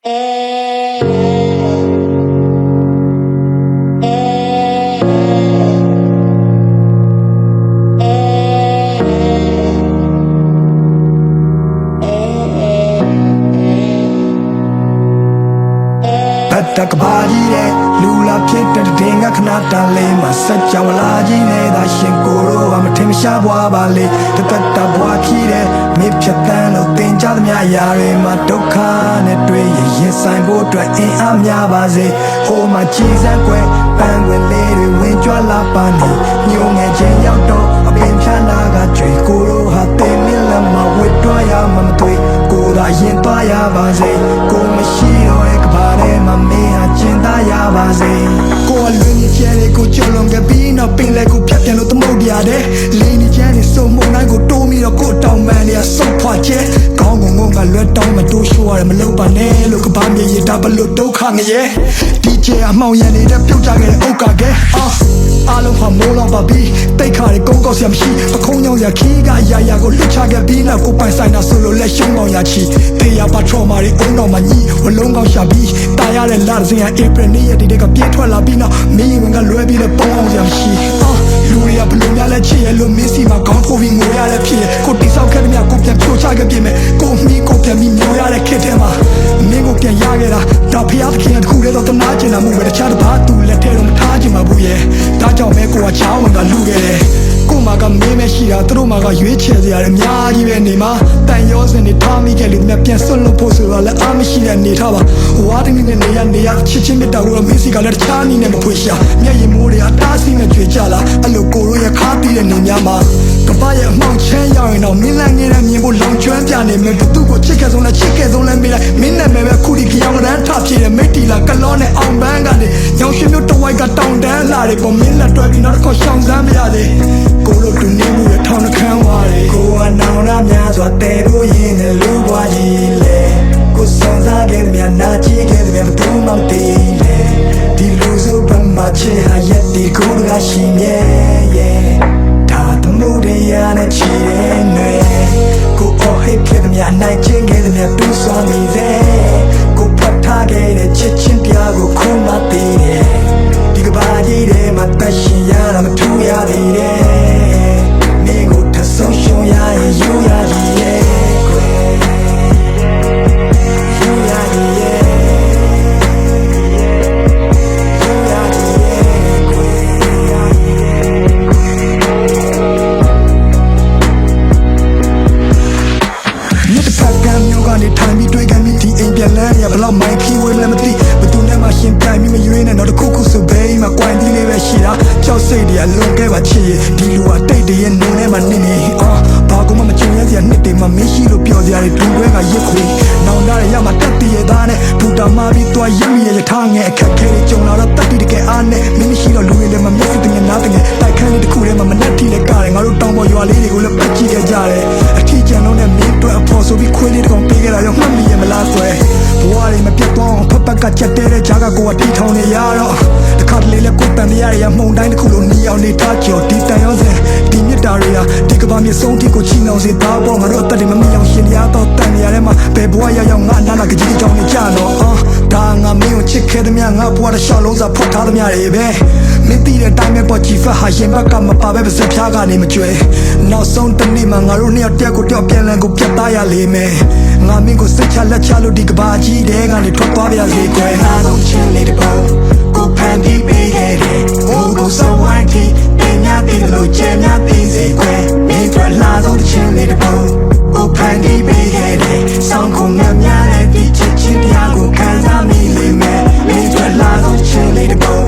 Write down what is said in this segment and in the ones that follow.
Batak baji de lula pieta de denga knata le masacha wala ji ne da shin koro am tim sha bwa ba le tata bwa ki de me phat tan lo tin cha thmya ya re ma dukha ne twe yin sai bo twat in a mya ba se ho ma chi san kwe pan kwen le de win chwa la pa ni nyo nge chin yauk to a pin pha na ga chwe koro ha te min la ma wit twa ya ma ma twe ko da yin twa ya ba se ko ma shi ro e ka ba de ma me ha chin da ya ba se ko a lwin ni che le ko cholong ke bi no pin le ko phat pyan lo tmok dia de le ni chan ni so mo nai ko to mi ro ko taw man ni a so phwa che kaung ngong ngong ga lwet taw ma to show ya ma lo ba ne lo ka ba mi ye da ba lo duk kha nge ye DJ အမောင်ရန်နေတဲ့ပြုတ်ကြခဲ့တဲ့အုတ်ကကဲအားလုံးဟာမိုးလောက်ပါပြီတိတ်ခါတွေကုန်းကောက်စရာမရှိပခုံးညောင်းစရာခီးကရာရာကိုလွတ်ချခဲ့ပြီးနောက်ကိုပိုင်ဆိုင်တာဆိုလို့လက်ရှုံးအောင်ရချီတေးရပါထော်မာတွေအုံတော်မှာညီဝလုံးကောက်ရှာပြီးတာရတဲ့လာစင်ရဧပြီနေ့ရက်တွေကပြေးထွက်လာပြီးနောက်မင်းဝင်ကလွဲပြီးတော့ပုံအောင်စရာမရှိလူတွေကဘလို့များလဲချစ်ရလို့မင်းစီမှာခေါင်းထိုးပြီးငိုရတဲ့ဖြစ်ကိုတိဆောက်ခဲ့တဲ့မြတ်ကိုပြန်ဖြိုချခဲ့ပြင်မဲ့ကိုမီးကိုပြန်ပြီးမျိုးရတဲ့ခက်ထဲမှာမင်းကိုပြန်ရခဲ့တာတော့ဖျားသခင်တခုလေးတော့တနာကျင်တာမှုပဲတခြားတစ်ပါးသူလက်ထဲတော့မထားချင်ပါဘူးရဲ့ဒါကြောင့်ပဲကိုကချောင်းဝင်ကလူခဲ့တယ်ကိုမကမင်းမရှိတာသူတို့မကရွေးချယ်စရာအများကြီးပဲနေမှာတန်ရောစင်နေထားမိခဲ့လို့မြတ်ပြန်ဆွတ်လို့ဖို့ဆိုတော့လည်းအားမရှိတဲ့နေထားပါဝါတင်းနဲ့နေရချစ်ချင်းမြတ်တာကိုမင်းစီကလည်းတခြားနည်းနဲ့မဖွေရှာမျက်ရည်မိုးတွေအတားဆီးနဲ့ကြွေကြလာအဲ့လိုကိုတို့ရဲ့ခါတီးတဲ့နေများမှာကပရဲ့အမှောင်ချမ်းရောက်ရင်တော့မင်းလည်းငင်းတဲ့မြင်ဖို့လောင်ကျွမ်းပြနေမယ်သူ့ကိုချစ်ခဲ့ဆုံးလဲချစ်ခဲ့ဆုံးလဲမေးလိုက်မင်းနဲ့မဲပဲခုဒီကြောင်ကန်းထပြေတဲ့မိတ်တီလာကလောနဲ့အောင်ပန်းကနေညောင်ရွှေမျိုးတဝိုက်ကတောင်တန်းလာတယ်ပေါ်မင်းလက်တွဲပြီးနောက်တစ်ခေါက်ရှောင်စမ်းမရသေးကိုတို့တူနေမှုရထောင်နှခမ်းဝါတယ်ကိုကနောင်ရများစွာတဲလို့ရင်းနဲ့လူပွားကြီးလေကိုစံစားခဲ့မြတ်နာကြည့်ခဲ့တဲ့ဘသူမှမသိလေဒီလူစုပမာချေဟာရက်ဒီကိုကရှိမြဲရဲ့ဒါတမှုတရားနဲ့ချီတဲ့နေကိုအော်ဟစ်ခဲ့တဲ့မြတ်နိုင်ချင်းခဲ့တဲ့မြတ်သူစွာမိတဲ့ကိုဖတ်ထားခဲ့တဲ့ချစ်ချင်းပြားကိုခုမသိတယ်ဒီကဘာကြီးတဲ့မှာတရှင်ရတာမထူရသေးတယ်မင်းကိုထဆုံးရှုံးရရင်ယူရကြီးရဲ့ကွယ်ယူရကြီးရဲ့ယူရကြီးရဲ့ကွယ်မြစ်တစ်ဖက်ကမ်းမျိုးကနေထိုင်ပြီးတွေ့ကန်ပြီးဒီအိမ်ပြန်လန်းရဘလောက်မိုင်းခီဝေးမလဲမသိဘသူနဲ့မှရှင်ပြိုင်ပြီးမရွေးနဲ့တော့တခုခုဆိုဘေးမှာကွိုင်းတီးလေးပဲရှိတာကြောက်စိတ်တွေကလွန်ခဲ့ပါချစ်ဒီလူကတိတ်တည်းနဲ့နေမှာနေနေဘာကမှမချင်ရစရာနှစ်တွေမှမရှိလို့ပြောစရာတွေဒူတွဲကရစ်ခွေနောင်တရရမှာတက်တည်ရသားနဲ့ဒူတာမှပြီးသွားရမိရထားငယ်အခက်ခဲတွေကြုံလာတော့တက်တည်တကယ်အားနဲ့မင်းမရှိတော့လူတွေလည်းမမျက်စိတငယ်နားတငယ်တိုက်ခန်းလေးတစ်ခုထဲမှာမနဲ့တီလည်းကားတယ်ငါတို့တောင်ပေါ်ရွာလေးတွေကိုလည်းပတ်ကြည့်ခဲ့ကြတယ်အထီးကျန်လုံးနဲ့မင်းတို့အဖို့ဆိုပြီးခွေးလေးတစ်ကောင်ပေးခဲ့တာရောမှတ်မိရမလားဆွဲဘဝတွေမပြတ်သွားအောင်ဖက်ကချက်တဲတဲ့ဂျာကကိုကတီထောင်နေရတော့တခါတလေလည်းကိုတန်မရရမှုန်တိုင်းတစ်ခုလုံးနီအောင်နေထားကြော်ဒီတန်ရောစင်ဒီမြစ်တာတွေဟာဒီကဘာမြေဆုံးတီကိုချီနှောင်စေသားပေါ်ငါတို့အသက်တွေမမြင်အောင်ရှင်ရတော့တန်နေရတဲ့မှာဘယ်ဘဝရောက်ငါနာနာကကြီးကြောင်နေကြတော့ဒါငါမင်းကိုချစ်ခဲ့တဲ့မြငါဘဝတစ်ရှောက်လုံးစာဖွက်ထားတဲ့မြတွေပဲမင်းတီးတဲ့တိုင်းမဲ့ပေါ်ချီဖတ်ဟာရင်ဘက်ကမပါပဲပါစဖျားကနေမကျွဲနောက်ဆုံးတနေ့မှာငါတို့နှစ်ယောက်တက်ကိုတက်ပြန်လန်ကိုပြတ်သားရလိမ့်မယ်ငါမင်းကိုစိတ်ချလက်ချလို့ဒီကဘာကြီးတဲ့ကနေထွက်သွားပြစေကွယ်အားလုံးချင်းလေးတစ်ပုံကိုဖန်ပြီးပေးခဲ့တယ်ဟိုကိုစောင်းဝိုင်းတီတင်များပြီးလို့ကျဲများပြီးစေကွယ်မင်းထွက်လာဆုံးချင်းလေးတစ်ပုံကိုဖန်ပြီးပေးခဲ့တယ်ဆောင်းကုန်များများတဲ့ဒီချစ်ချင်းတရားကိုခံစားမိလိမ့်မယ်မင်းထွက်လာဆုံးချင်းလေးတစ်ပုံ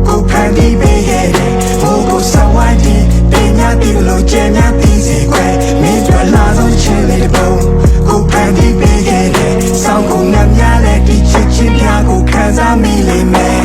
ကိုဖန်ပြီးပေးခဲ့တယ်ဟိုကိုစောင်းဝိုင်းတီတင်များပြီးလို့ကျဲများပြီးစေကွယ်မင်းထွက်လာဆုံးချင်းလေးတစ်ပုံကိုဖန်ပြီးပေးခဲ့တယ်ဆောင်းကုန်များများတဲ့ဒီချစ်ချင်းတရားကိုခံစားမိလိမ့်မယ်